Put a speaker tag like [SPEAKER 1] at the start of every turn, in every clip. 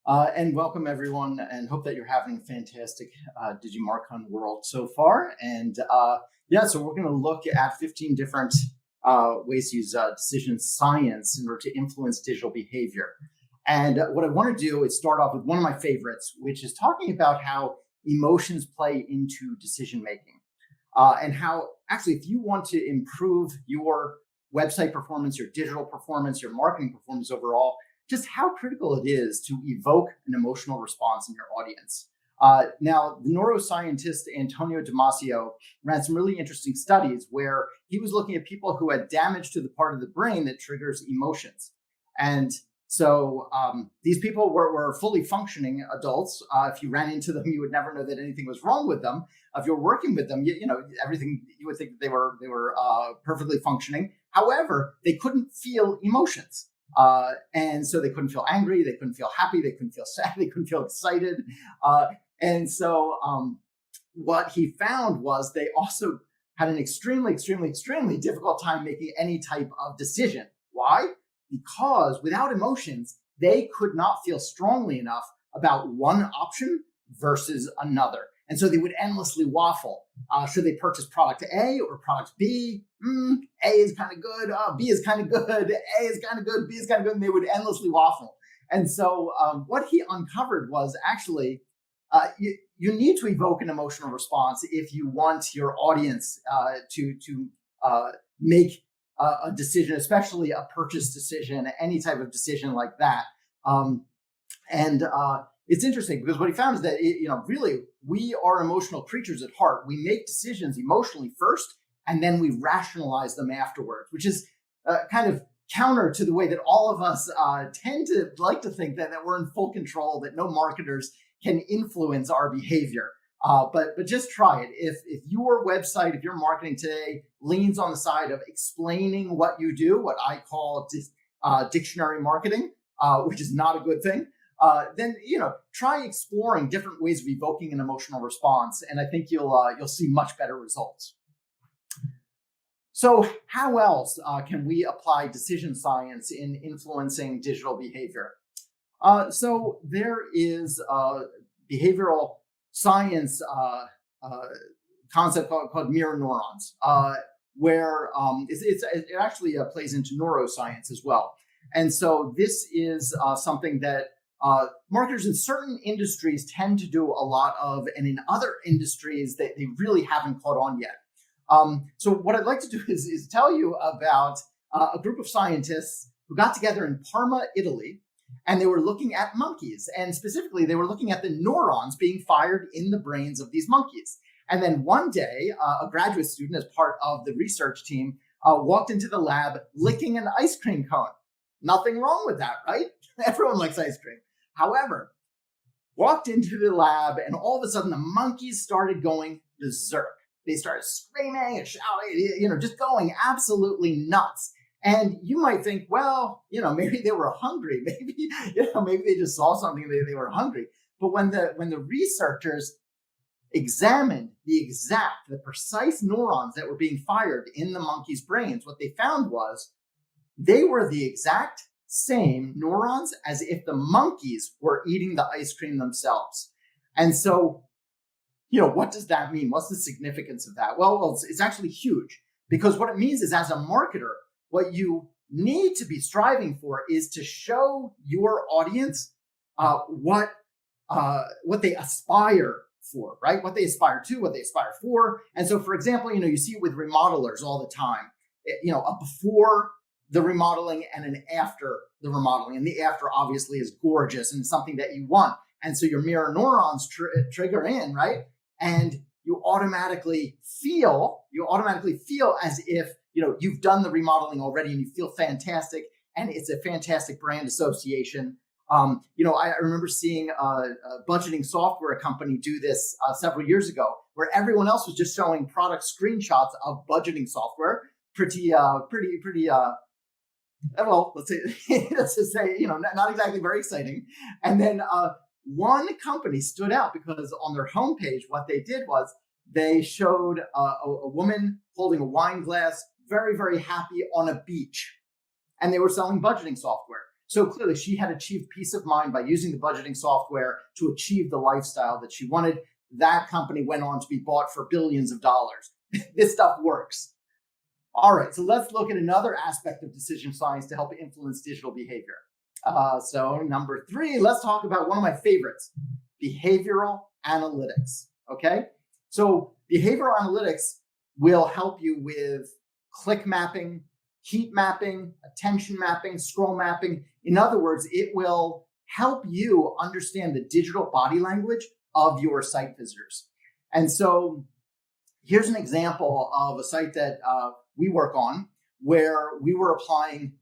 [SPEAKER 1] And welcome everyone, and hope that you're having a fantastic DigiMarcon world so far. And so we're going to look at 15 different ways to use decision science in order to influence digital behavior. And what I want to do is start off with one of my favorites, which is talking about how emotions play into decision making, and how actually, if you want to improve your website performance, your digital performance, your marketing performance overall, just how critical it is to evoke an emotional response in your audience. Now, the neuroscientist Antonio Damasio ran some really interesting studies where he was looking at people who had damage to the part of the brain that triggers emotions. And so these people were fully functioning adults. If you ran into them, you would never know that anything was wrong with them. If you're working with them, you know everything. You would think that they were perfectly functioning. However, they couldn't feel emotions. And so they couldn't feel angry, they couldn't feel happy, they couldn't feel sad, they couldn't feel excited. And so what he found was they also had an extremely difficult time making any type of decision. Why? Because without emotions, they could not feel strongly enough about one option versus another. And so they would endlessly waffle. Should they purchase product A or product B? A is kind of good. B is kind of good. A is kind of good. B is kind of good. And they would endlessly waffle. And so what he uncovered was actually you need to evoke an emotional response if you want your audience to make a decision, especially a purchase decision, any type of decision like that. It's interesting because what he found is that, really, we are emotional creatures at heart. We make decisions emotionally first, and then we rationalize them afterwards, which is kind of counter to the way that all of us tend to like to think that we're in full control, that no marketers can influence our behavior. But just try it. If your website, if your marketing today leans on the side of explaining what you do, what I call dictionary marketing, which is not a good thing, then try exploring different ways of evoking an emotional response, and I think you'll see much better results. So, how else can we apply decision science in influencing digital behavior? So there is a behavioral science concept called mirror neurons, where it actually plays into neuroscience as well. And so this is something that marketers in certain industries tend to do a lot of, and in other industries they really haven't caught on yet. So what I'd like to do is tell you about a group of scientists who got together in Parma, Italy, and they were looking at monkeys. And specifically, they were looking at the neurons being fired in the brains of these monkeys. And then one day, a graduate student, as part of the research team, walked into the lab licking an ice cream cone. Nothing wrong with that, right? Everyone likes ice cream. However, walked into the lab, and all of a sudden the monkeys started going berserk. They started screaming and shouting, just going absolutely nuts. And you might think, well, maybe they were hungry. Maybe, maybe they just saw something and they were hungry. But when the researchers examined the precise neurons that were being fired in the monkeys' brains, what they found was they were the exact same neurons as if the monkeys were eating the ice cream themselves. And so, what does that mean? What's the significance of that? Well, it's actually huge, because what it means is, as a marketer, what you need to be striving for is to show your audience what they aspire for, right? What they aspire to, what they aspire for. And so, for example, you see it with remodelers all the time. A before the remodeling and an after the remodeling. And the after obviously is gorgeous and something that you want. And so your mirror neurons trigger in, right? And you automatically feel as if you've done the remodeling already, and you feel fantastic, and it's a fantastic brand association. I remember seeing a budgeting software company do this several years ago, where everyone else was just showing product screenshots of budgeting software. Well, let's just say, not exactly very exciting. And then one company stood out because on their homepage, what they did was they showed a woman holding a wine glass, very, very happy on a beach. And they were selling budgeting software. So clearly she had achieved peace of mind by using the budgeting software to achieve the lifestyle that she wanted. That company went on to be bought for billions of dollars. This stuff works. All right, so let's look at another aspect of decision science to help influence digital behavior. So number 3, let's talk about one of my favorites, behavioral analytics, okay? So behavioral analytics will help you with click mapping, heat mapping, attention mapping, scroll mapping. In other words, it will help you understand the digital body language of your site visitors. And so here's an example of a site that we work on where we were applying,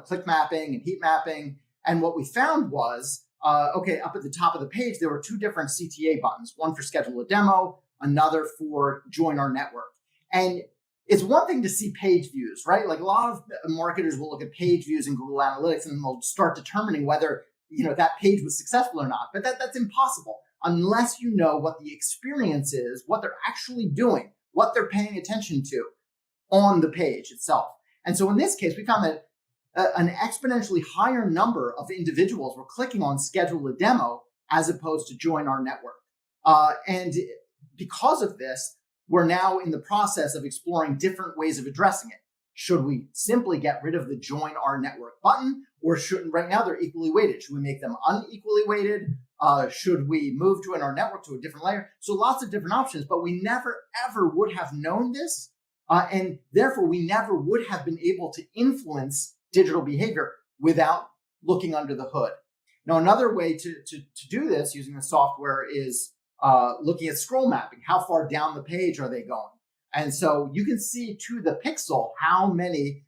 [SPEAKER 1] click mapping and heat mapping. And what we found was, up at the top of the page, there were 2 different CTA buttons, one for schedule a demo, another for join our network. And it's one thing to see page views, right? Like a lot of marketers will look at page views in Google Analytics and they'll start determining whether, that page was successful or not. But that's impossible unless you know what the experience is, what they're actually doing, what they're paying attention to on the page itself. And so in this case, we found that an exponentially higher number of individuals were clicking on schedule a demo as opposed to join our network. And because of this, we're now in the process of exploring different ways of addressing it. Should we simply get rid of the join our network button, or right now they're equally weighted? Should we make them unequally weighted? Should we move join our network to a different layer? So lots of different options, but we never ever would have known this. And therefore we never would have been able to influence digital behavior without looking under the hood. Now, another way to do this using the software is looking at scroll mapping. How far down the page are they going? And so you can see to the pixel how many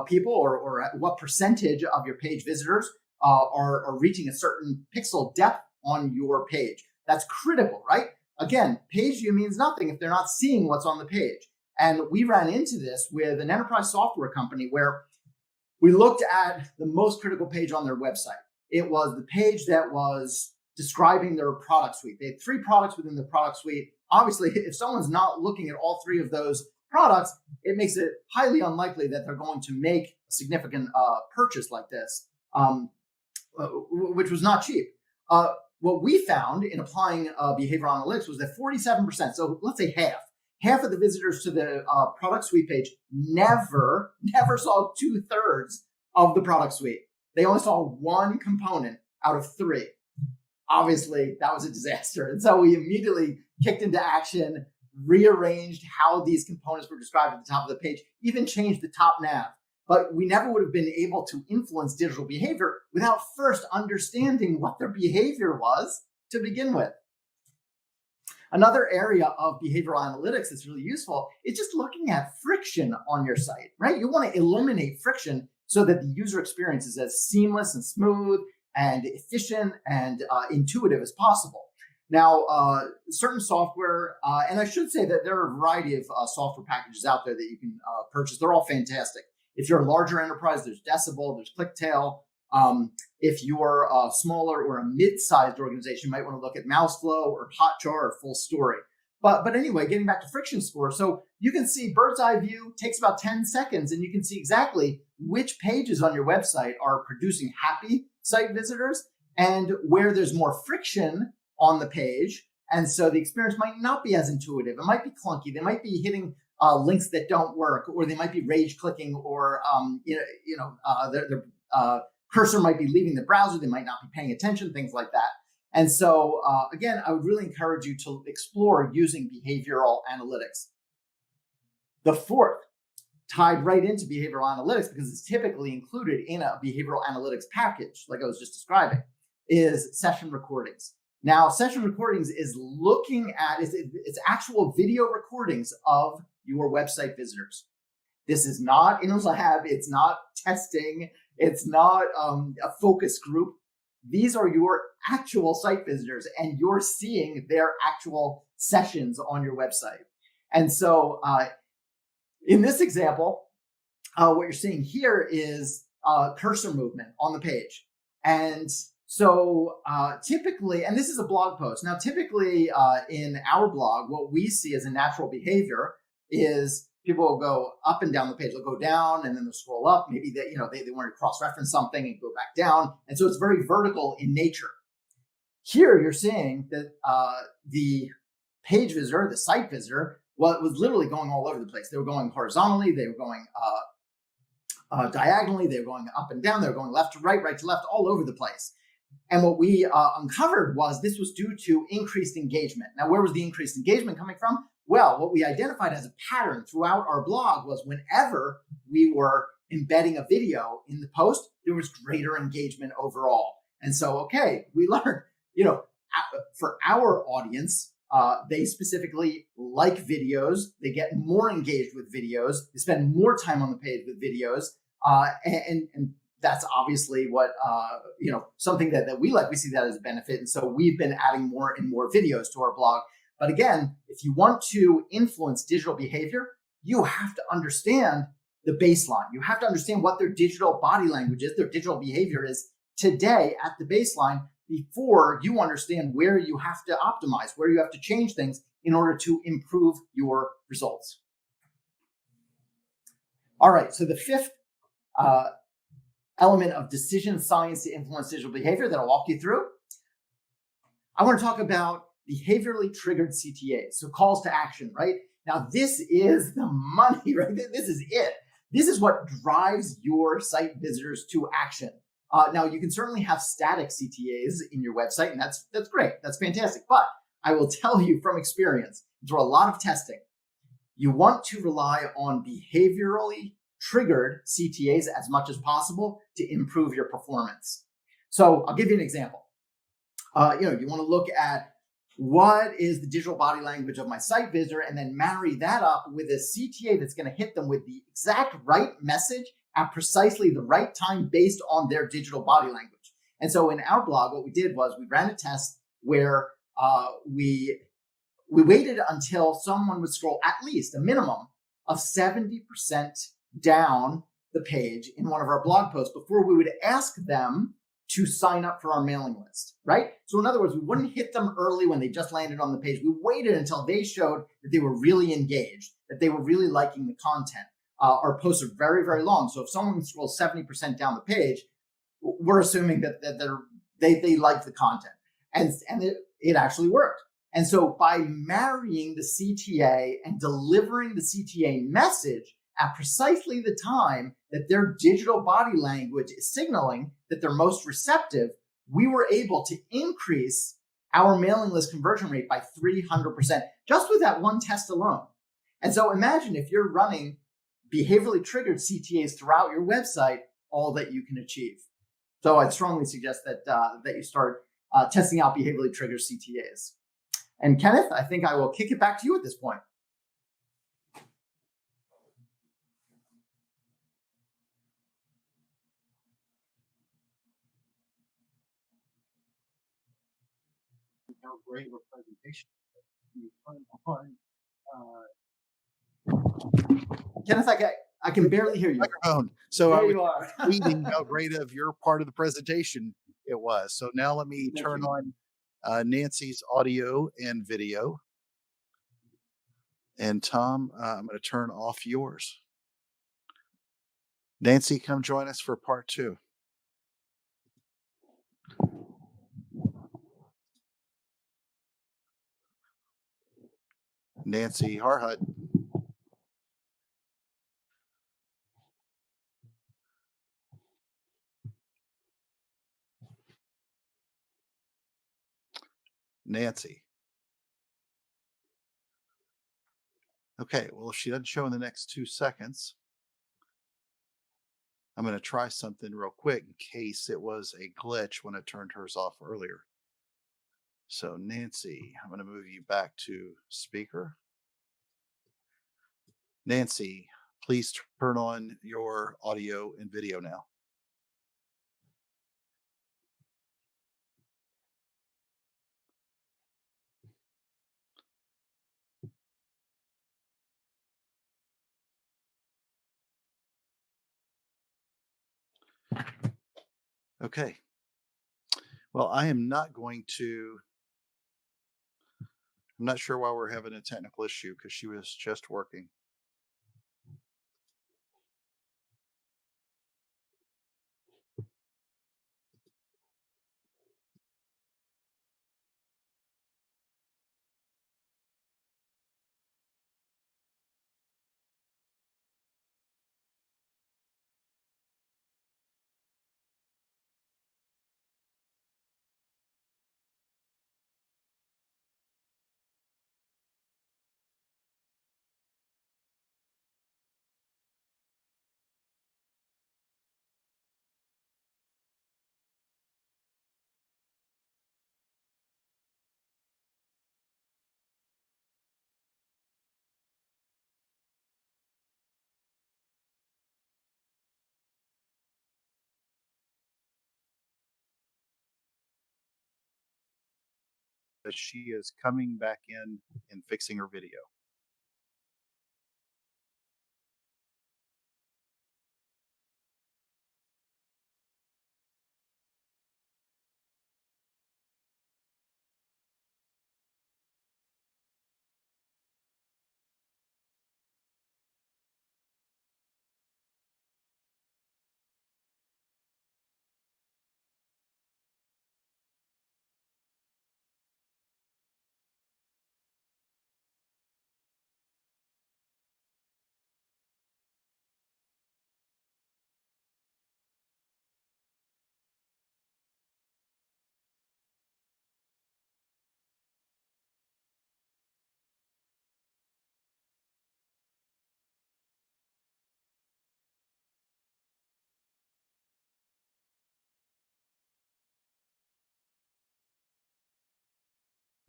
[SPEAKER 1] people or what percentage of your page visitors are reaching a certain pixel depth on your page. That's critical, right? Again, page view means nothing if they're not seeing what's on the page. And we ran into this with an enterprise software company where we looked at the most critical page on their website. It was the page that was describing their product suite. They had 3 products within the product suite. Obviously, if someone's not looking at all 3 of those products, it makes it highly unlikely that they're going to make a significant purchase like this, which was not cheap. What we found in applying behavioral analytics was that 47%, so let's say half of the visitors to the product suite page never saw 2/3 of the product suite. They only saw 1 component out of 3. Obviously, that was a disaster. And so we immediately kicked into action, rearranged how these components were described at the top of the page, even changed the top nav. But we never would have been able to influence digital behavior without first understanding what their behavior was to begin with. Another area of behavioral analytics that's really useful is just looking at friction on your site, right? You want to eliminate friction so that the user experience is as seamless and smooth and efficient and intuitive as possible. Now, certain software, and I should say that there are a variety of software packages out there that you can purchase. They're all fantastic. If you're a larger enterprise, there's Decibel, there's ClickTail. If you're a smaller or a mid-sized organization, you might want to look at Mouseflow or Hotjar or Full Story. But anyway, getting back to friction score. So you can see bird's eye view takes about 10 seconds, and you can see exactly which pages on your website are producing happy site visitors and where there's more friction on the page. And so the experience might not be as intuitive. It might be clunky. They might be hitting links that don't work, or they might be rage clicking, or their cursor might be leaving the browser. They might not be paying attention, things like that. And so, again, I would really encourage you to explore using behavioral analytics. The fourth, tied right into behavioral analytics, because it's typically included in a behavioral analytics package, like I was just describing, is session recordings. Now, session recordings is looking at, it's actual video recordings of your website visitors. This is not in a lab. It's not testing. It's not a focus group. These are your actual site visitors, and you're seeing their actual sessions on your website. And so in this example, what you're seeing here is cursor movement on the page. And so typically, and this is a blog post. Now, typically in our blog, what we see as a natural behavior is people will go up and down the page. They'll go down and then they'll scroll up. Maybe they want to cross-reference something and go back down. And so it's very vertical in nature. Here you're seeing that the page visitor, the site visitor, was literally going all over the place. They were going horizontally, they were going diagonally, they were going up and down, they were going left to right, right to left, all over the place. And what we uncovered was this was due to increased engagement. Now, where was the increased engagement coming from? Well, what we identified as a pattern throughout our blog was whenever we were embedding a video in the post, there was greater engagement overall. And so, okay, we learned, for our audience, they specifically like videos. They get more engaged with videos. They spend more time on the page with videos. And that's obviously what, something that we like. We see that as a benefit. And so we've been adding more and more videos to our blog. But again, if you want to influence digital behavior, you have to understand the baseline. You have to understand what their digital body language is, their digital behavior is today at the baseline before you understand where you have to optimize, where you have to change things in order to improve your results. All right, so the fifth element of decision science to influence digital behavior that I'll walk you through, I want to talk about behaviorally triggered CTAs, so calls to action, right? Now, this is the money, right? This is it. This is what drives your site visitors to action. Now, you can certainly have static CTAs in your website, and that's great. That's fantastic. But I will tell you from experience, through a lot of testing, you want to rely on behaviorally triggered CTAs as much as possible to improve your performance. So I'll give you an example. You want to look at what is the digital body language of my site visitor and then marry that up with a CTA that's going to hit them with the exact right message at precisely the right time based on their digital body language. And so in our blog, what we did was we ran a test where we waited until someone would scroll at least a minimum of 70% down the page in one of our blog posts before we would ask them to sign up for our mailing list, right? So in other words, we wouldn't hit them early when they just landed on the page. We waited until they showed that they were really engaged, that they were really liking the content. Our posts are very, very long. So if someone scrolls 70% down the page, we're assuming that they like the content. And it actually worked. And so by marrying the CTA and delivering the CTA message at precisely the time that their digital body language is signaling that they're most receptive, we were able to increase our mailing list conversion rate by 300% just with that one test alone. And so imagine if you're running behaviorally triggered CTAs throughout your website, all that you can achieve. So I'd strongly suggest that you start testing out behaviorally triggered CTAs. And Kenneth, I think I will kick it back to you at this point.
[SPEAKER 2] How great of a presentation.
[SPEAKER 1] Kenneth, I can barely hear you.
[SPEAKER 2] Microphone. So
[SPEAKER 1] there
[SPEAKER 2] I was
[SPEAKER 1] you are.
[SPEAKER 2] reading how great of your part of the presentation it was. So now let me turn on Nancy's audio and video. And Tom, I'm going to turn off yours. Nancy, come join us for part 2. Nancy Harhut. Nancy. Okay, well, if she doesn't show in the next 2 seconds, I'm going to try something real quick in case it was a glitch when I turned hers off earlier. So Nancy, I'm going to move you back to speaker. Nancy, please turn on your audio and video now. Okay. Well, I'm not sure why we're having a technical issue because she was just working. but she is coming back in and fixing her video.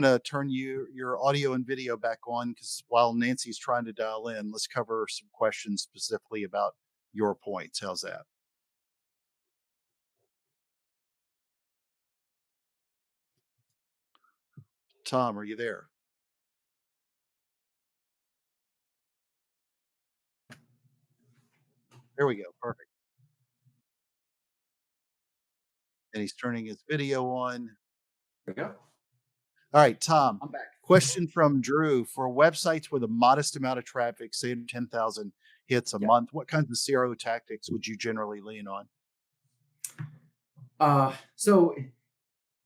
[SPEAKER 2] I'm going to turn your audio and video back on because while Nancy's trying to dial in, let's cover some questions specifically about your points. How's that? Tom, are you there? There we go. Perfect. And he's turning his video on.
[SPEAKER 1] There we go.
[SPEAKER 2] All right, Tom.
[SPEAKER 1] I'm back.
[SPEAKER 2] Question from Drew: for websites with a modest amount of traffic, say 10,000 hits a
[SPEAKER 1] Yeah.
[SPEAKER 2] month, what kinds of CRO tactics would you generally lean on?
[SPEAKER 1] So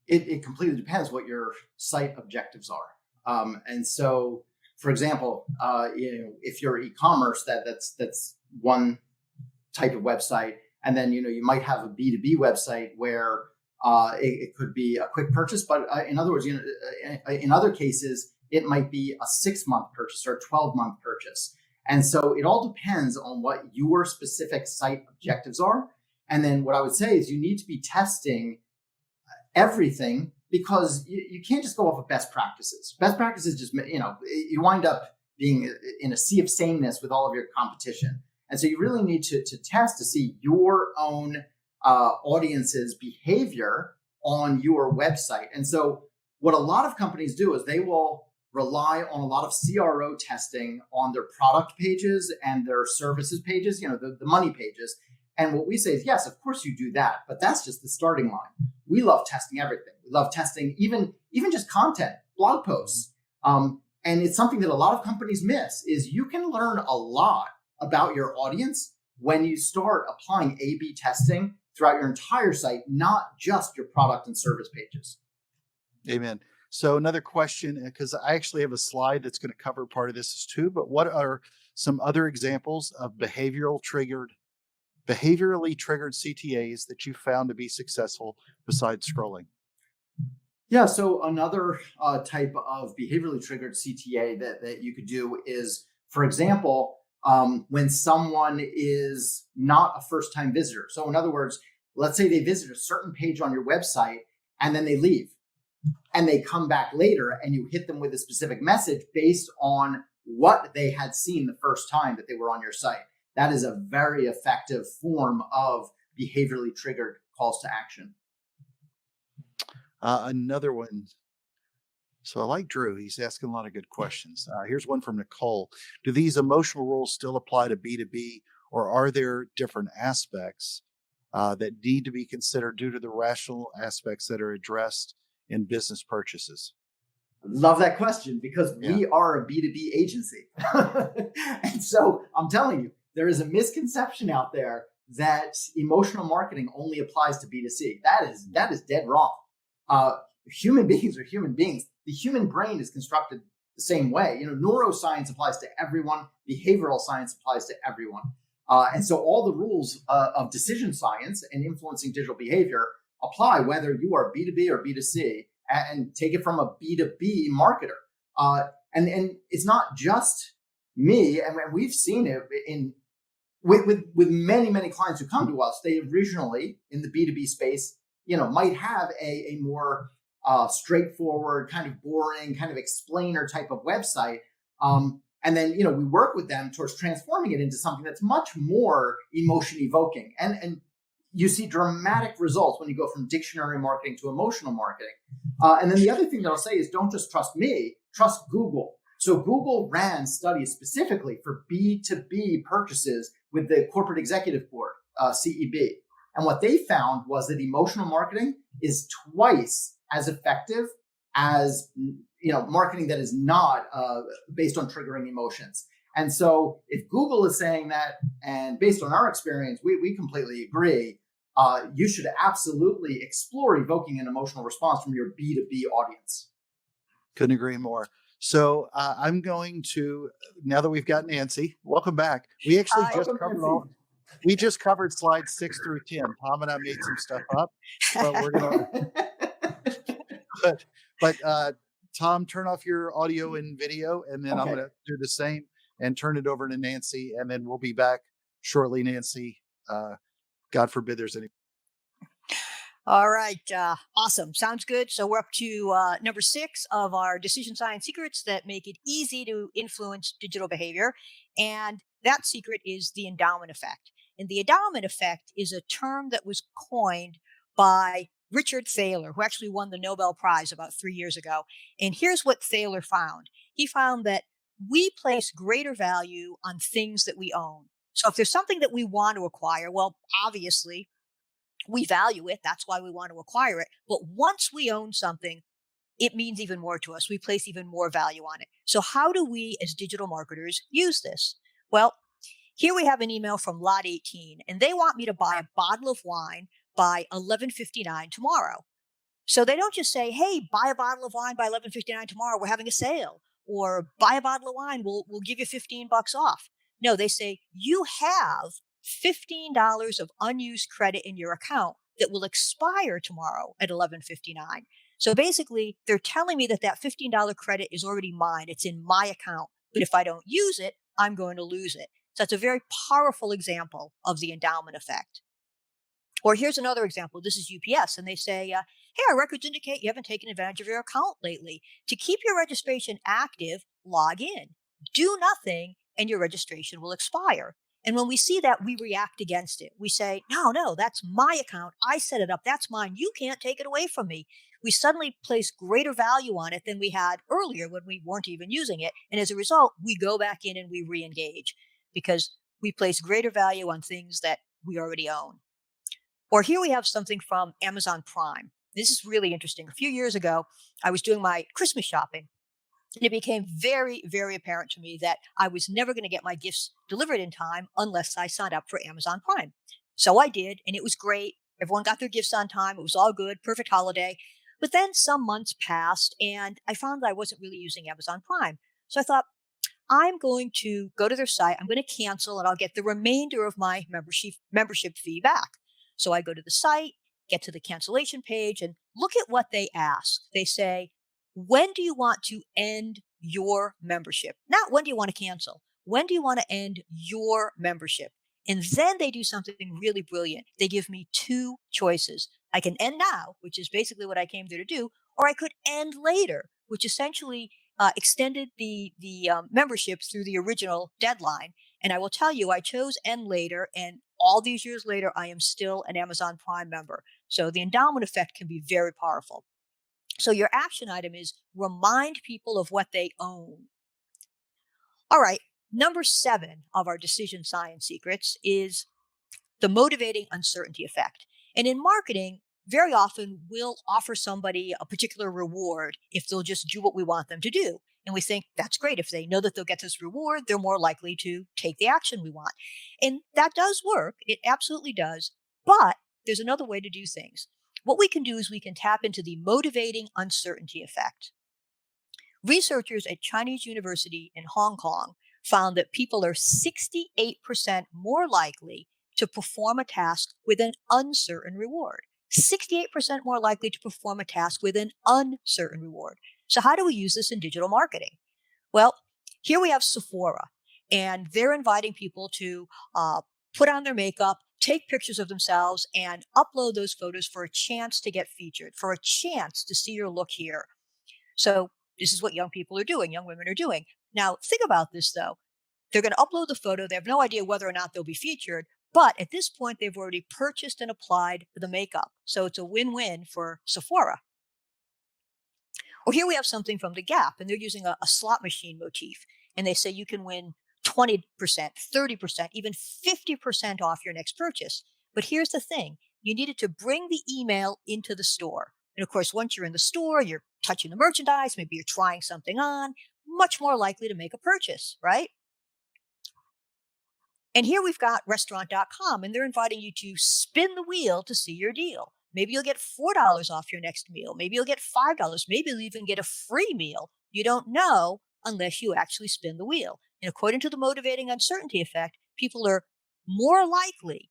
[SPEAKER 1] it completely depends what your site objectives are. And so, for example, if you're e-commerce, that's one type of website, and then you might have a B2B website where it could be a quick purchase, but in other words, in other cases, it might be a 6-month purchase or a 12-month purchase. And so it all depends on what your specific site objectives are. And then what I would say is you need to be testing everything because you can't just go off of best practices. Best practices just, you wind up being in a sea of sameness with all of your competition. And so you really need to test to see your own audience's behavior on your website. And so what a lot of companies do is they will rely on a lot of CRO testing on their product pages and their services pages, the money pages. And what we say is, yes, of course you do that, but that's just the starting line. We love testing everything. We love testing even just content, blog posts. And it's something that a lot of companies miss is you can learn a lot about your audience when you start applying A/B testing throughout your entire site, not just your product and service pages.
[SPEAKER 2] Amen. So another question, because I actually have a slide that's going to cover part of this too, but what are some other examples of behaviorally triggered CTAs that you found to be successful besides scrolling?
[SPEAKER 1] Yeah, so another type of behaviorally triggered CTA that you could do is, for example, when someone is not a first-time visitor. So in other words, let's say they visit a certain page on your website and then they leave and they come back later and you hit them with a specific message based on what they had seen the first time that they were on your site. That is a very effective form of behaviorally triggered calls to action.
[SPEAKER 2] Another one. So I like Drew. He's asking a lot of good questions. Here's one from Nicole. Do these emotional rules still apply to B2B, or are there different aspects that need to be considered due to the rational aspects that are addressed in business purchases?
[SPEAKER 1] Love that question because we are a B2B agency. And so I'm telling you, there is a misconception out there that emotional marketing only applies to B2C. That is dead wrong. Human beings are human beings. The human brain is constructed the same way. Neuroscience applies to everyone. Behavioral science applies to everyone. And so all the rules of decision science and influencing digital behavior apply whether you are B2B or B2C, and take it from a B2B marketer. And it's not just me. And we've seen it with many, many clients who come to us. They originally in the B2B space, might have a more straightforward, kind of boring, kind of explainer type of website. And then, we work with them towards transforming it into something that's much more emotion evoking. And you see dramatic results when you go from dictionary marketing to emotional marketing. And then the other thing that I'll say is don't just trust me, trust Google. So Google ran studies specifically for B2B purchases with the Corporate Executive Board, CEB. And what they found was that emotional marketing is twice as effective as marketing that is not based on triggering emotions. And so if Google is saying that, and based on our experience, we completely agree, you should absolutely explore evoking an emotional response from your B2B audience.
[SPEAKER 2] Couldn't agree more. So I'm going to, now that we've got Nancy, welcome back. We actually we just covered slides 6 through 10. Tom and I made some stuff up, but we're going to, but Tom, turn off your audio and video, and then I'm going to do the same and turn it over to Nancy, and then we'll be back shortly, Nancy. God forbid there's any.
[SPEAKER 3] All right. Awesome. Sounds good. So we're up to number 6 of our decision science secrets that make it easy to influence digital behavior. And that secret is the endowment effect. And the endowment effect is a term that was coined by Richard Thaler, who actually won the Nobel Prize about 3 years ago. And here's what Thaler found. He found that we place greater value on things that we own. So if there's something that we want to acquire, well, obviously, we value it. That's why we want to acquire it. But once we own something, it means even more to us. We place even more value on it. So how do we as digital marketers use this? Well, here we have an email from Lot 18, and they want me to buy a bottle of wine by 11:59 tomorrow. So they don't just say, hey, buy a bottle of wine by 11:59 tomorrow. We're having a sale. Or buy a bottle of wine. We'll give you $15 off. No, they say you have $15 of unused credit in your account that will expire tomorrow at 11:59. So basically, they're telling me that $15 credit is already mine. It's in my account. But if I don't use it, I'm going to lose it. So it's a very powerful example of the endowment effect. Or here's another example. This is UPS, and they say, hey, our records indicate you haven't taken advantage of your account lately. To keep your registration active, log in. Do nothing, and your registration will expire. And when we see that, we react against it. We say, no, that's my account. I set it up. That's mine. You can't take it away from me. We suddenly place greater value on it than we had earlier when we weren't even using it. And as a result, we go back in and we re-engage because we place greater value on things that we already own. Or here we have something from Amazon Prime. This is really interesting. A few years ago, I was doing my Christmas shopping, and it became very, very apparent to me that I was never going to get my gifts delivered in time unless I signed up for Amazon Prime. So I did, and it was great. Everyone got their gifts on time. It was all good, perfect holiday. But then some months passed, and I found that I wasn't really using Amazon Prime. So I thought, I'm going to go to their site. I'm going to cancel, and I'll get the remainder of my membership fee back. So I go to the site, get to the cancellation page, and look at what they ask. They say, when do you want to end your membership? Not when do you want to cancel? When do you want to end your membership? And then they do something really brilliant. They give me 2 choices. I can end now, which is basically what I came there to do, or I could end later, which essentially extended the membership through the original deadline. And I will tell you, I chose end later, and all these years later, I am still an Amazon Prime member. So the endowment effect can be very powerful. So your action item is remind people of what they own. All right, number 7 of our decision science secrets is the motivating uncertainty effect. And in marketing, very often we'll offer somebody a particular reward if they'll just do what we want them to do. And we think that's great. If they know that they'll get this reward, they're more likely to take the action we want. And that does work. It absolutely does. But there's another way to do things. What we can do is we can tap into the motivating uncertainty effect. Researchers at Chinese University in Hong Kong found that people are 68% more likely to perform a task with an uncertain reward. 68% more likely to perform a task with an uncertain reward. So how do we use this in digital marketing? Well, here we have Sephora, and they're inviting people to put on their makeup, take pictures of themselves, and upload those photos for a chance to get featured, for a chance to see your look here. So this is what young people are doing, young women are doing. Now, think about this, though. They're going to upload the photo. They have no idea whether or not they'll be featured, But at this point, they've already purchased and applied the makeup. So it's a win-win for Sephora. Or here we have something from the Gap, and they're using a slot machine motif. And they say you can win 20%, 30%, even 50% off your next purchase. But here's the thing. You needed to bring the email into the store. And of course, once you're in the store, you're touching the merchandise, maybe you're trying something on, much more likely to make a purchase, right? And here we've got restaurant.com, and they're inviting you to spin the wheel to see your deal. Maybe you'll get $4 off your next meal. Maybe you'll get $5. Maybe you'll even get a free meal. You don't know unless you actually spin the wheel. And according to the motivating uncertainty effect, people are more likely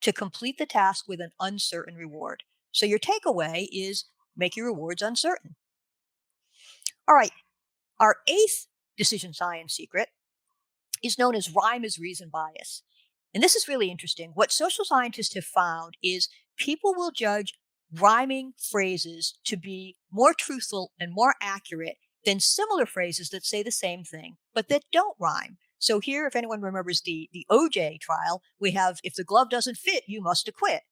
[SPEAKER 3] to complete the task with an uncertain reward. So your takeaway is make your rewards uncertain. All right, our 8th decision science secret is known as rhyme is reason bias. And this is really interesting. What social scientists have found is people will judge rhyming phrases to be more truthful and more accurate than similar phrases that say the same thing, but that don't rhyme. So here, if anyone remembers the OJ trial, we have, if the glove doesn't fit, you must acquit.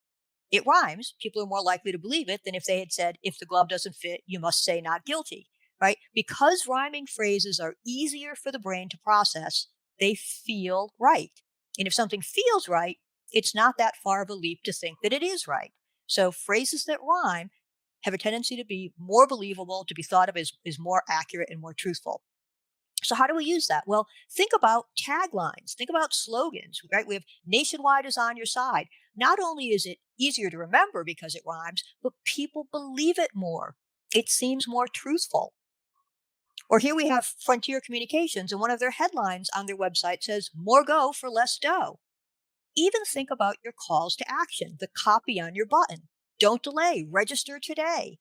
[SPEAKER 3] It rhymes. People are more likely to believe it than if they had said, if the glove doesn't fit, you must say not guilty, right? Because rhyming phrases are easier for the brain to process, they feel right. And if something feels right, it's not that far of a leap to think that it is right. So phrases that rhyme have a tendency to be more believable, to be thought of as more accurate and more truthful. So how do we use that? Well, think about taglines. Think about slogans, right? We have nationwide is on your side. Not only is it easier to remember because it rhymes, but people believe it more. It seems more truthful. Or here we have Frontier Communications, and one of their headlines on their website says, more go for less dough. Even think about your calls to action, the copy on your button. Don't delay, register today.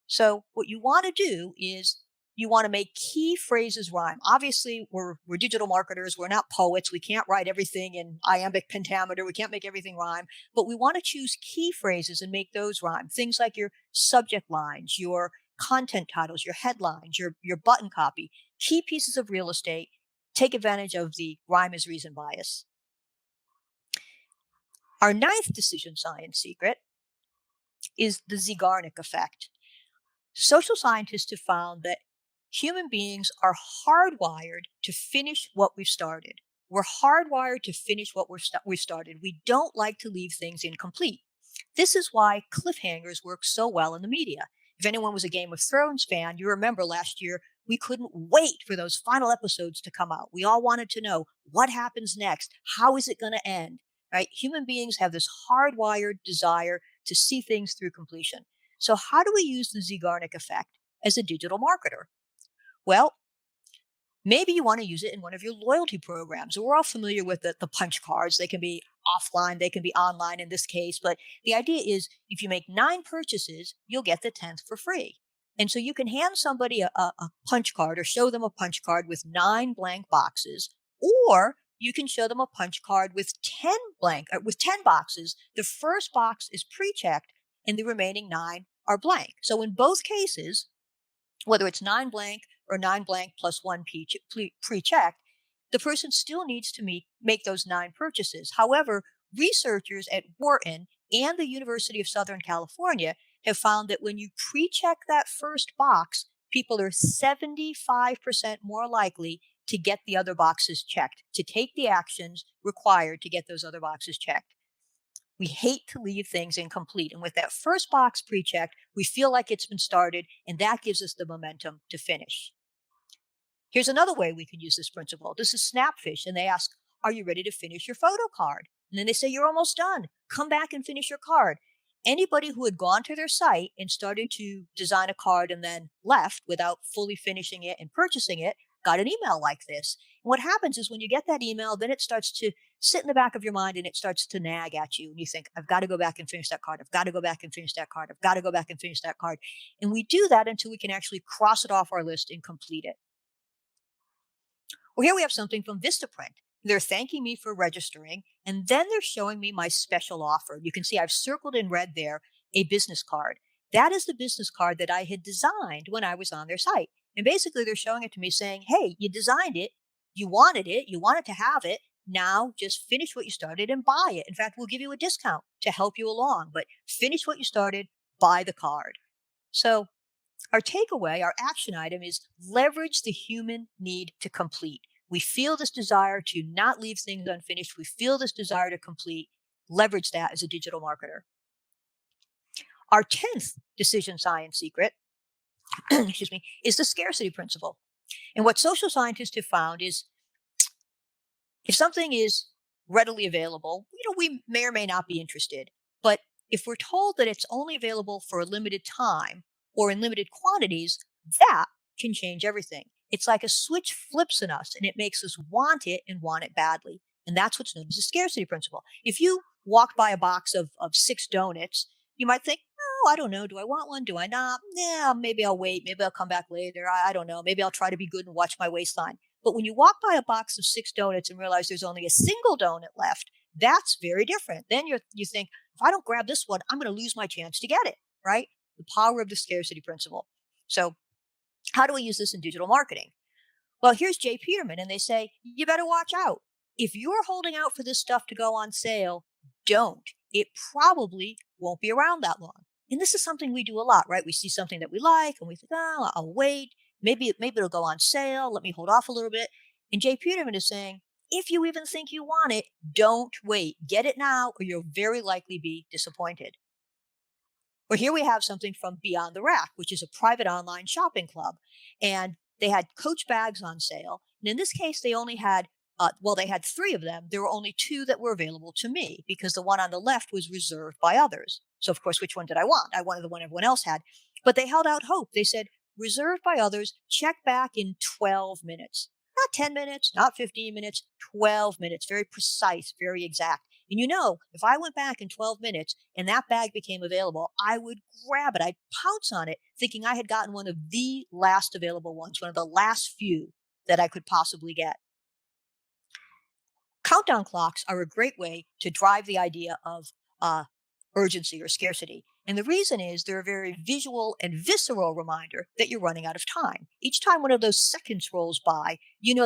[SPEAKER 3] So what you want to do is you want to make key phrases rhyme. Obviously, we're digital marketers. We're not poets. We can't write everything in iambic pentameter. We can't make everything rhyme. But we want to choose key phrases and make those rhyme. Things like your subject lines, your content titles, your headlines, your button copy, key pieces of real estate. Take advantage of the rhyme is reason bias. Our 9th decision science secret is the Zeigarnik effect. Social scientists have found that human beings are hardwired to finish what we've started. We're hardwired to finish what we've started. We don't like to leave things incomplete. This is why cliffhangers work so well in the media. If anyone was a Game of Thrones fan, you remember last year, we couldn't wait for those final episodes to come out. We all wanted to know what happens next. How is it going to end? Right? Human beings have this hardwired desire to see things through completion. So how do we use the Zeigarnik effect as a digital marketer? Well, maybe you want to use it in one of your loyalty programs. We're all familiar with the punch cards. They can be offline, they can be online in this case. But the idea is if you make 9 purchases, you'll get the 10th for free. And so you can hand somebody a punch card or show them a punch card with 9 blank boxes, or you can show them a punch card with 10 boxes. The first box is pre-checked and the remaining 9 are blank. So in both cases, whether it's 9 blank or 9 blank plus 1 pre-checked, the person still needs to make those 9 purchases. However, researchers at Wharton and the University of Southern California have found that when you pre-check that first box, people are 75% more likely to get the other boxes checked, to take the actions required to get those other boxes checked. We hate to leave things incomplete. And with that first box pre-checked, we feel like it's been started, and that gives us the momentum to finish. Here's another way we can use this principle. This is Snapfish, and they ask, are you ready to finish your photo card? And then they say, you're almost done. Come back and finish your card. Anybody who had gone to their site and started to design a card and then left without fully finishing it and purchasing it got an email like this. And what happens is when you get that email, then it starts to sit in the back of your mind and it starts to nag at you. And you think, I've got to go back and finish that card. I've got to go back and finish that card. I've got to go back and finish that card. And we do that until we can actually cross it off our list and complete it. Well, here we have something from Vistaprint. They're thanking me for registering, and then they're showing me my special offer. You can see I've circled in red there a business card. That is the business card that I had designed when I was on their site. And basically, they're showing it to me saying, hey, you designed it, you wanted to have it, Now just finish what you started and buy it. In fact, we'll give you a discount to help you along, but finish what you started, buy the card. So our takeaway, our action item is leverage the human need to complete. We feel this desire to not leave things unfinished. We feel this desire to complete. Leverage that as a digital marketer. Our 10th decision science secret, excuse me, is the scarcity principle. And what social scientists have found is if something is readily available, we may or may not be interested. But if we're told that it's only available for a limited time or in limited quantities, that can change everything. It's like a switch flips in us and it makes us want it and want it badly. And that's what's known as the scarcity principle. If you walk by a box of 6 donuts, you might think, oh, I don't know. Do I want one? Do I not? Yeah, maybe I'll wait. Maybe I'll come back later. I don't know. Maybe I'll try to be good and watch my waistline. But when you walk by a box of 6 donuts and realize there's only a single donut left, that's very different. Then you think, if I don't grab this one, I'm going to lose my chance to get it, right? The power of the scarcity principle. So how do we use this in digital marketing? Well, here's Jay Peterman, and they say, you better watch out. If you're holding out for this stuff to go on sale, don't. It probably won't be around that long. And this is something we do a lot, right? We see something that we like and we think, oh, I'll wait. Maybe it'll go on sale. Let me hold off a little bit. And Jay Peterman is saying, if you even think you want it, don't wait. Get it now or you'll very likely be disappointed. Well, here we have something from Beyond the Rack, which is a private online shopping club. And they had Coach bags on sale. And in this case, they only had, they had 3 of them. There were only 2 that were available to me because the one on the left was reserved by others. So, of course, which one did I want? I wanted the one everyone else had. But they held out hope. They said, reserved by others, check back in 12 minutes. Not 10 minutes, not 15 minutes, 12 minutes. Very precise, very exact. And if I went back in 12 minutes and that bag became available, I would grab it. I'd pounce on it, thinking I had gotten one of the last available ones, one of the last few that I could possibly get. Countdown clocks are a great way to drive the idea of urgency or scarcity. And the reason is they're a very visual and visceral reminder that you're running out of time. Each time one of those seconds rolls by,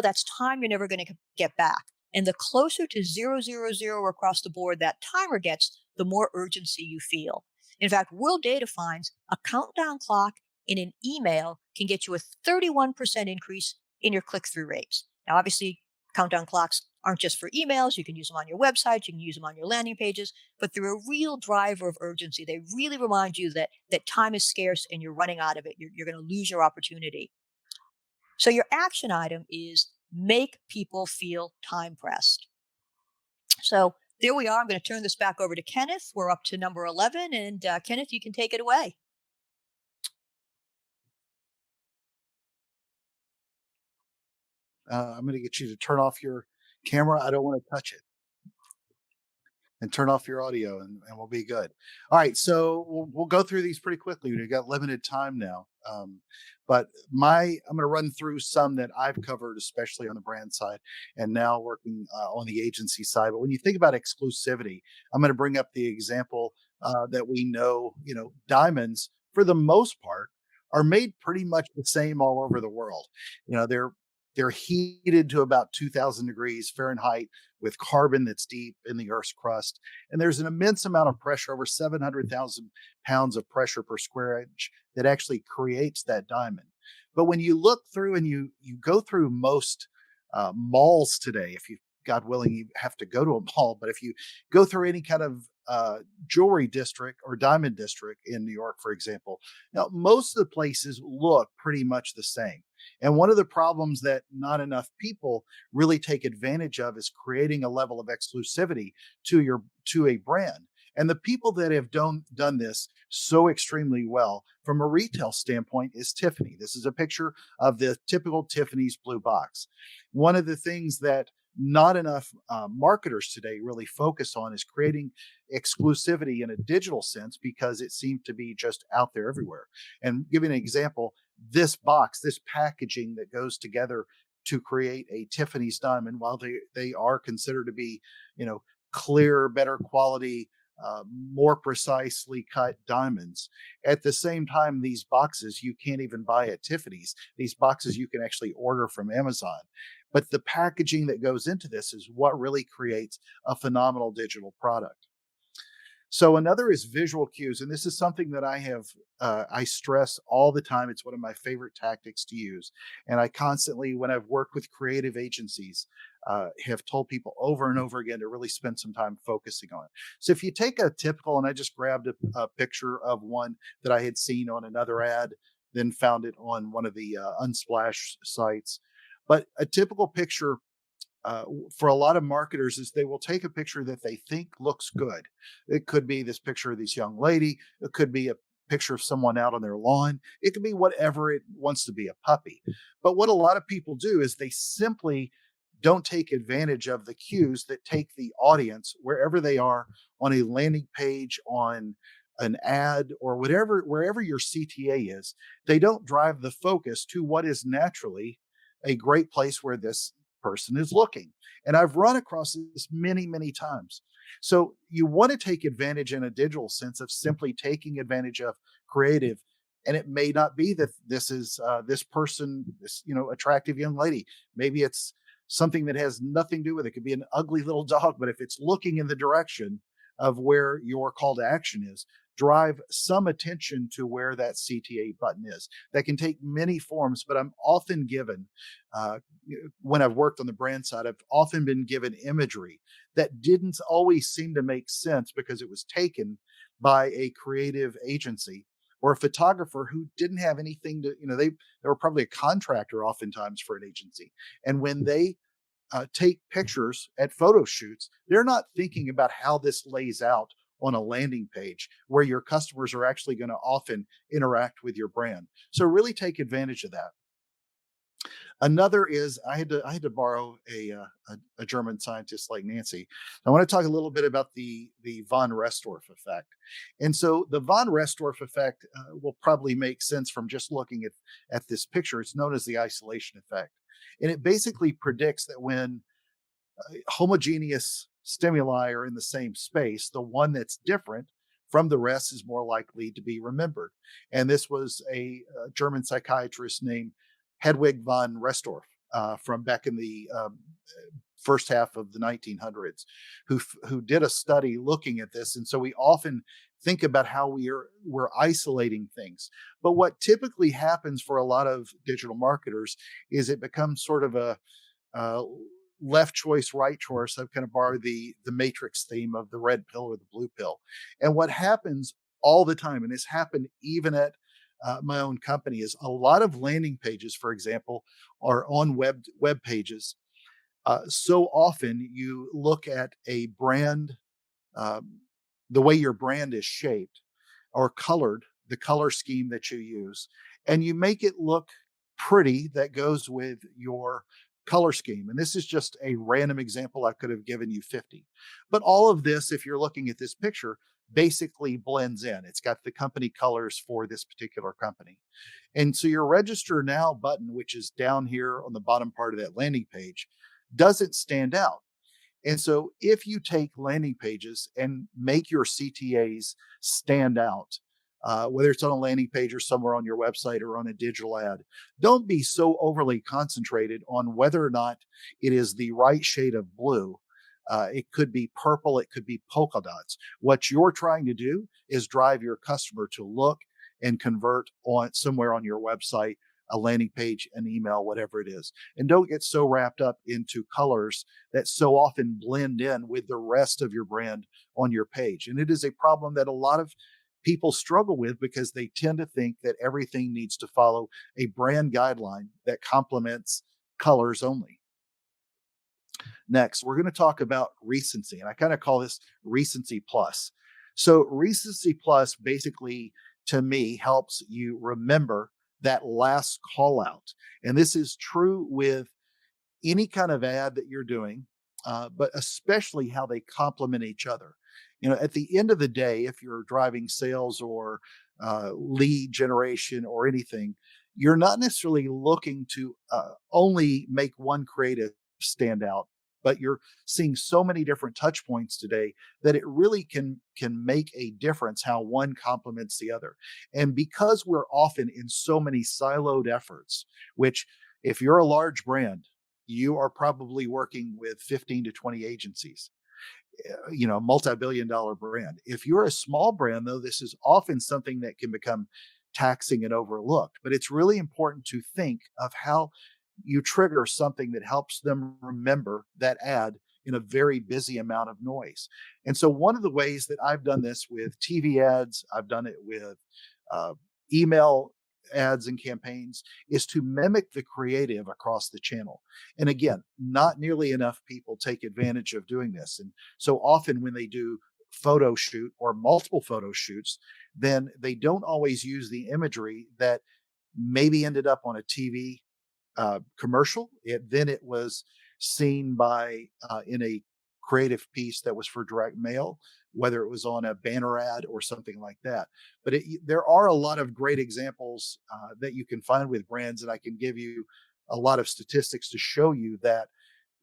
[SPEAKER 3] that's time you're never going to get back. And the closer to 000 across the board that timer gets, the more urgency you feel. In fact, World Data finds a countdown clock in an email can get you a 31% increase in your click-through rates. Now, obviously, countdown clocks aren't just for emails. You can use them on your website. You can use them on your landing pages. But they're a real driver of urgency. They really remind you that time is scarce and you're running out of it. You're going to lose your opportunity. So your action item is make people feel time pressed. So there we are. I'm going to turn this back over to Kenneth. We're up to number 11. And Kenneth, you can take it away.
[SPEAKER 2] I'm going to get you to turn off your camera. I don't want to touch it. And turn off your audio and we'll be good. All right. So we'll go through these pretty quickly. We've got limited time now. But I'm going to run through some that I've covered, especially on the brand side and now working on the agency side. But when you think about exclusivity, I'm going to bring up the example that we know, diamonds for the most part are made pretty much the same all over the world. They're heated to about 2,000 degrees Fahrenheit with carbon that's deep in the Earth's crust. And there's an immense amount of pressure, over 700,000 pounds of pressure per square inch that actually creates that diamond. But when you look through and you go through most malls today, if you, God willing, you have to go to a mall, but if you go through any kind of jewelry district or diamond district in New York, for example, now most of the places look pretty much the same. And one of the problems that not enough people really take advantage of is creating a level of exclusivity to a brand. And the people that have done this so extremely well from a retail standpoint is Tiffany. This is a picture of the typical Tiffany's blue box. One of the things that not enough marketers today really focus on is creating exclusivity in a digital sense because it seems to be just out there everywhere. And giving an example, this box, this packaging that goes together to create a Tiffany's diamond, while they are considered to be, clear, better quality more precisely cut diamonds. At the same time, these boxes you can't even buy at Tiffany's. These boxes you can actually order from Amazon. But the packaging that goes into this is what really creates a phenomenal digital product. So another is visual cues, and this is something that I stress all the time. It's one of my favorite tactics to use, and I constantly, when I've worked with creative agencies, have told people over and over again to really spend some time focusing on it. So if you take a typical, and I just grabbed a picture of one that I had seen on another ad, then found it on one of the Unsplash sites, but a typical picture for a lot of marketers is they will take a picture that they think looks good. It could be this picture of this young lady. It could be a picture of someone out on their lawn. It could be whatever it wants to be, a puppy. But what a lot of people do is they simply don't take advantage of the cues that take the audience wherever they are on a landing page, on an ad, or whatever, wherever your CTA is. They don't drive the focus to what is naturally a great place where this person is looking. And I've run across this many, many times. So you want to take advantage in a digital sense of simply taking advantage of creative. And it may not be that this is this person, this attractive young lady. Maybe it's something that has nothing to do with it. It could be an ugly little dog, but if it's looking in the direction of where your call to action is, drive some attention to where that CTA button is. That can take many forms, but I'm often given, when I've worked on the brand side, I've often been given imagery that didn't always seem to make sense because it was taken by a creative agency or a photographer who didn't have anything to, they were probably a contractor oftentimes for an agency. And when they take pictures at photo shoots, they're not thinking about how this lays out on a landing page where your customers are actually going to often interact with your brand. So really take advantage of that. Another is I had to borrow a German scientist like Nancy. I want to talk a little bit about the von Restorff effect. And so the von Restorff effect will probably make sense from just looking at this picture. It's known as the isolation effect. And it basically predicts that when homogeneous stimuli are in the same space, the one that's different from the rest is more likely to be remembered. And this was a German psychiatrist named Hedwig von Restorff from back in the first half of the 1900s, who did a study looking at this. And so we often think about how we're isolating things. But what typically happens for a lot of digital marketers is it becomes sort of a left choice, right choice. I've kind of borrowed the Matrix theme of the red pill or the blue pill. And what happens all the time, and this happened even at my own company, is a lot of landing pages, for example, are on web pages. So often you look at a brand, the way your brand is shaped or colored, the color scheme that you use, and you make it look pretty that goes with your color scheme. And this is just a random example. I could have given you 50. But all of this, if you're looking at this picture, basically blends in. It's got the company colors for this particular company. And so your register now button, which is down here on the bottom part of that landing page, doesn't stand out. And so if you take landing pages and make your CTAs stand out, whether it's on a landing page or somewhere on your website or on a digital ad, don't be so overly concentrated on whether or not it is the right shade of blue. It could be purple, it could be polka dots. What you're trying to do is drive your customer to look and convert on somewhere on your website, a landing page, an email, whatever it is. And don't get so wrapped up into colors that so often blend in with the rest of your brand on your page. And it is a problem that a lot of people struggle with because they tend to think that everything needs to follow a brand guideline that complements colors only. Next, we're going to talk about recency, and I kind of call this recency plus. So recency plus basically, to me, helps you remember that last call out. And this is true with any kind of ad that you're doing, but especially how they complement each other. At the end of the day, if you're driving sales or lead generation or anything, you're not necessarily looking to only make one creative stand out, but you're seeing so many different touch points today that it really can make a difference how one complements the other. And because we're often in so many siloed efforts, which if you're a large brand, you are probably working with 15 to 20 agencies, multi-billion dollar brand. If you're a small brand, though, this is often something that can become taxing and overlooked. But it's really important to think of how you trigger something that helps them remember that ad in a very busy amount of noise. And so, one of the ways that I've done this with TV ads, I've done it with uh, email ads and campaigns, is to mimic the creative across the channel. And again, not nearly enough people take advantage of doing this. And so often when they do photo shoot or multiple photo shoots, then they don't always use the imagery that maybe ended up on a TV commercial. Then it was seen by in a creative piece that was for direct mail, whether it was on a banner ad or something like that. But there are a lot of great examples that you can find with brands, and I can give you a lot of statistics to show you that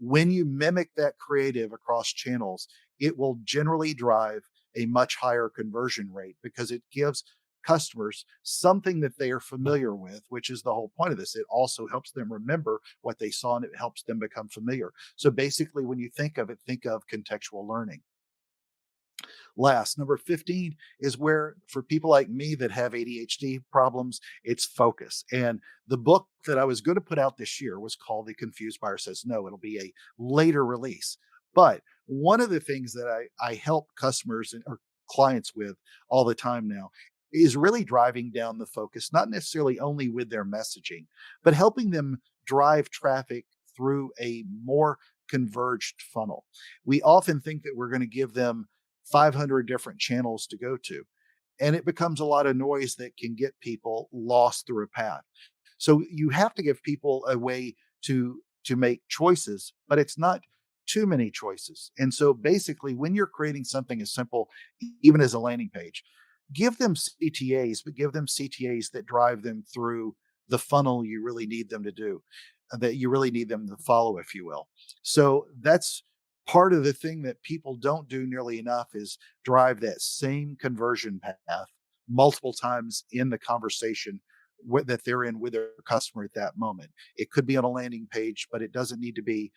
[SPEAKER 2] when you mimic that creative across channels, it will generally drive a much higher conversion rate because it gives customers something that they are familiar with, which is the whole point of this. It also helps them remember what they saw and it helps them become familiar. So basically, when you think of it, think of contextual learning. Last, number 15 is where, for people like me that have ADHD problems, it's focus. And the book that I was going to put out this year was called The Confused Buyer Says No. It'll be a later release. But one of the things that I help customers or clients with all the time now is really driving down the focus, not necessarily only with their messaging, but helping them drive traffic through a more converged funnel. We often think that we're going to give them 500 different channels to go to, and it becomes a lot of noise that can get people lost through a path. So you have to give people a way to make choices, but it's not too many choices. And so basically, when you're creating something as simple, even as a landing page, give them CTAs, but give them CTAs that drive them through the funnel you really need them to do, that you really need them to follow, if you will. So that's part of the thing that people don't do nearly enough is drive that same conversion path multiple times in the conversation that they're in with their customer at that moment. It could be on a landing page, but it doesn't need to be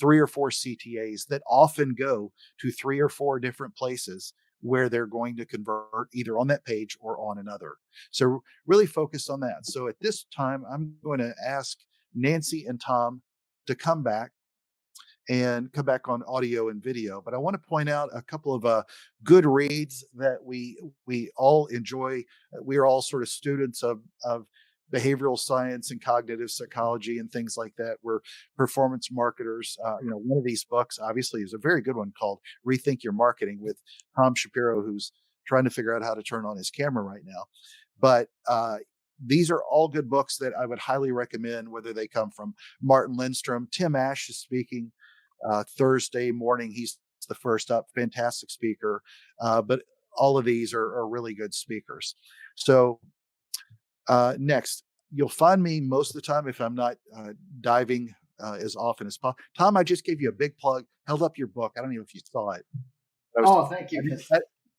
[SPEAKER 2] 3 or 4 CTAs that often go to 3 or 4 different places where they're going to convert either on that page or on another. So really focus on that. So at this time, I'm going to ask Nancy and Tom to come back on audio and video. But I want to point out a couple of good reads that we all enjoy. We are all sort of students of behavioral science and cognitive psychology and things like that. We're performance marketers. One of these books obviously is a very good one called Rethink Your Marketing with Tom Shapiro, who's trying to figure out how to turn on his camera right now. But these are all good books that I would highly recommend, whether they come from Martin Lindstrom. Tim Ash is speaking Thursday morning. He's the first up, fantastic speaker. But all of these are really good speakers. So next, you'll find me most of the time if I'm not diving as often as possible. Tom, I just gave you a big plug, held up your book. I don't know if you saw it.
[SPEAKER 1] Thank you.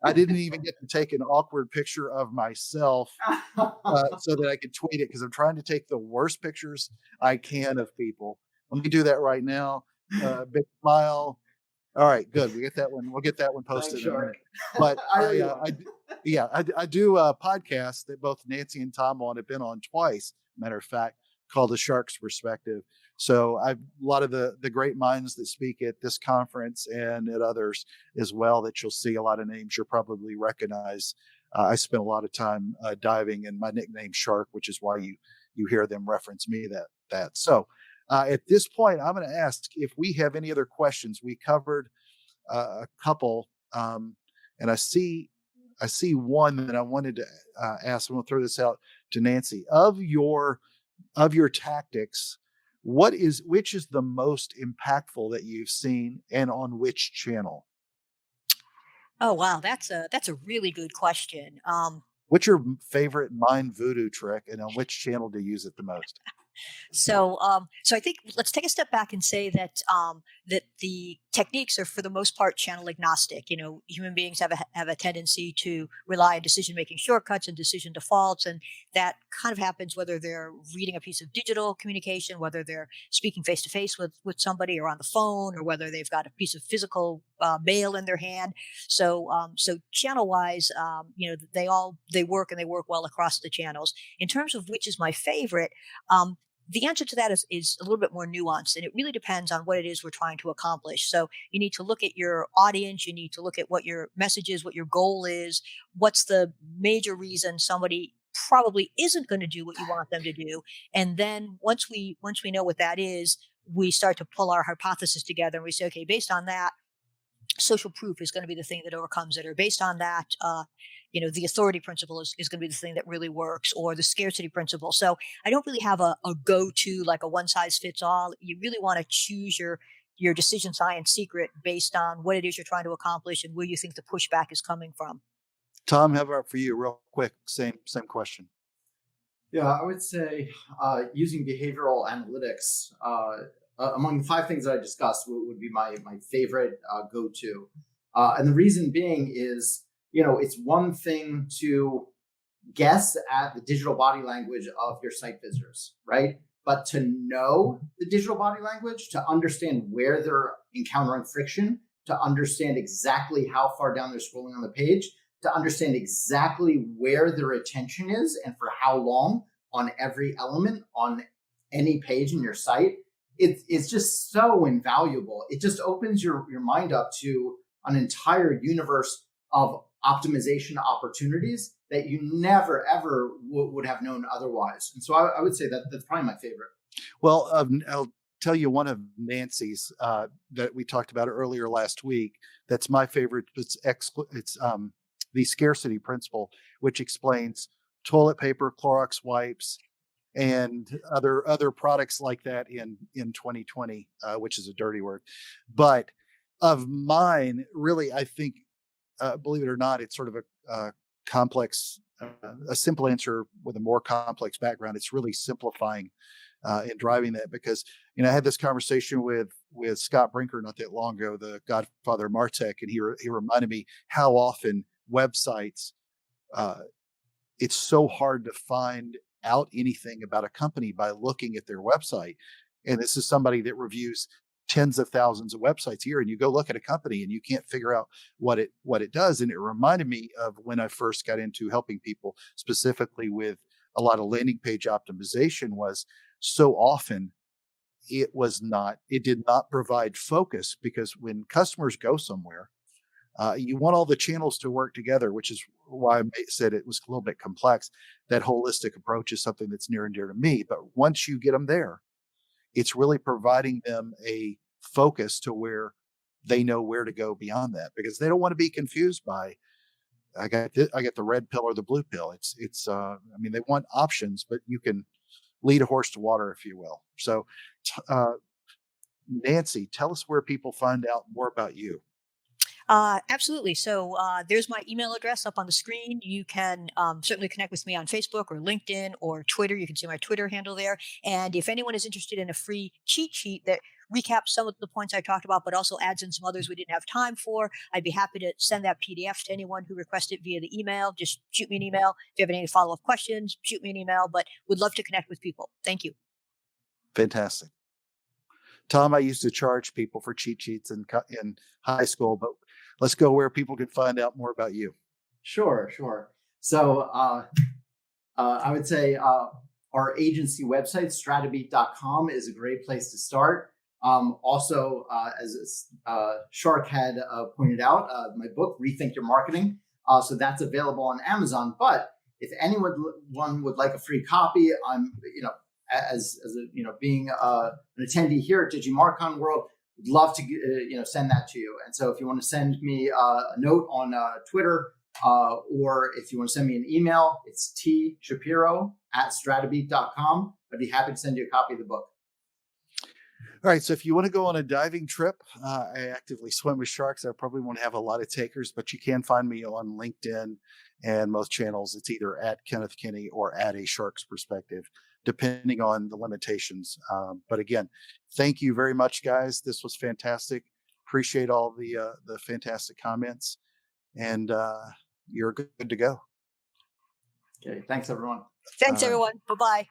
[SPEAKER 2] I didn't even get to take an awkward picture of myself so that I could tweet it because I'm trying to take the worst pictures I can of people. Let me do that right now. Big smile. All right, good. We get that one. We'll get that one posted in a minute. But I do a podcast that both Nancy and Tom have been on twice. Matter of fact, called The Shark's Perspective. So I've a lot of the great minds that speak at this conference and at others as well that you'll see a lot of names you'll probably recognize. I spent a lot of time diving, and my nickname Shark, which is why you hear them reference me that. So at this point, I'm going to ask if we have any other questions. We covered a couple, and I see one that I wanted to ask. I'm going to throw this out to Nancy. Of your tactics, which is the most impactful that you've seen, and on which channel?
[SPEAKER 3] Oh wow, that's a really good question.
[SPEAKER 2] What's your favorite mind voodoo trick, and on which channel do you use it the most?
[SPEAKER 3] So I think let's take a step back and say that that the techniques are for the most part channel agnostic. You know, human beings have a tendency to rely on decision making shortcuts and decision defaults, and that kind of happens whether they're reading a piece of digital communication, whether they're speaking face to face with somebody, or on the phone, or whether they've got a piece of physical mail in their hand. So channel wise, they work, and they work well across the channels. In terms of which is my favorite. The answer to that is a little bit more nuanced, and it really depends on what it is we're trying to accomplish. So you need to look at your audience, you need to look at what your message is, what your goal is, what's the major reason somebody probably isn't going to do what you want them to do. And then once we know what that is, we start to pull our hypothesis together, and we say, okay, based on that, social proof is going to be the thing that overcomes it, or based on that, the authority principle is going to be the thing that really works, or the scarcity principle. So I don't really have a go-to, like a one size fits all. You really want to choose your decision science secret based on what it is you're trying to accomplish and where you think the pushback is coming from.
[SPEAKER 2] Tom, how about for you? Real quick, same question.
[SPEAKER 1] Yeah, I would say using behavioral analytics among the five things that I discussed would be my favorite go-to. And the reason being is, it's one thing to guess at the digital body language of your site visitors, right? But to know the digital body language, to understand where they're encountering friction, to understand exactly how far down they're scrolling on the page, to understand exactly where their attention is and for how long on every element on any page in your site, it's just so invaluable. It just opens your mind up to an entire universe of optimization opportunities that you never, ever would have known otherwise. And so I would say that's probably my favorite.
[SPEAKER 2] Well, I'll tell you one of Nancy's that we talked about earlier last week. That's my favorite. It's the scarcity principle, which explains toilet paper, Clorox wipes, and other products like that in 2020, which is a dirty word. But of mine, really, I think, believe it or not, it's sort of a complex, a simple answer with a more complex background. It's really simplifying and driving that, because I had this conversation with Scott Brinker not that long ago, the godfather of Martech, and he reminded me how often websites, it's so hard to find out anything about a company by looking at their website. And this is somebody that reviews tens of thousands of websites a year, and you go look at a company and you can't figure out what it does. And it reminded me of when I first got into helping people specifically with a lot of landing page optimization. Was so often it did not provide focus, because when customers go somewhere, you want all the channels to work together, which is why I said it was a little bit complex. That holistic approach is something that's near and dear to me. But once you get them there, it's really providing them a focus to where they know where to go beyond that, because they don't want to be confused by, I got the red pill or the blue pill. They want options, but you can lead a horse to water, if you will. So, Nancy, tell us where people find out more about you.
[SPEAKER 3] Absolutely. So there's my email address up on the screen. You can certainly connect with me on Facebook or LinkedIn or Twitter. You can see my Twitter handle there. And if anyone is interested in a free cheat sheet that recaps some of the points I talked about, but also adds in some others we didn't have time for, I'd be happy to send that PDF to anyone who requests it via the email. Just shoot me an email. If you have any follow-up questions, shoot me an email, but would love to connect with people. Thank you.
[SPEAKER 2] Fantastic. Tom, I used to charge people for cheat sheets in high school, but let's go where people can find out more about you.
[SPEAKER 1] Sure. So I would say our agency website, stratabeat.com, is a great place to start. Also, as Shark had pointed out, my book, Rethink Your Marketing. So that's available on Amazon. But if anyone would like a free copy, I'm, being an attendee here at DigiMarcon World, would love to send that to you. And so if you want to send me a note on Twitter, or if you want to send me an email, it's tshapiro@stratabeat.com. I'd be happy to send you a copy of the book.
[SPEAKER 2] All right. So if you want to go on a diving trip, I actively swim with sharks. I probably won't have a lot of takers, but you can find me on LinkedIn and most channels. It's either at Kenneth Kinney or at A Shark's Perspective. depending on the limitations. But again, thank you very much, guys. This was fantastic. Appreciate all the fantastic comments, and you're good to go.
[SPEAKER 1] Okay, thanks everyone.
[SPEAKER 3] Thanks,
[SPEAKER 2] All right.
[SPEAKER 3] everyone. Bye bye.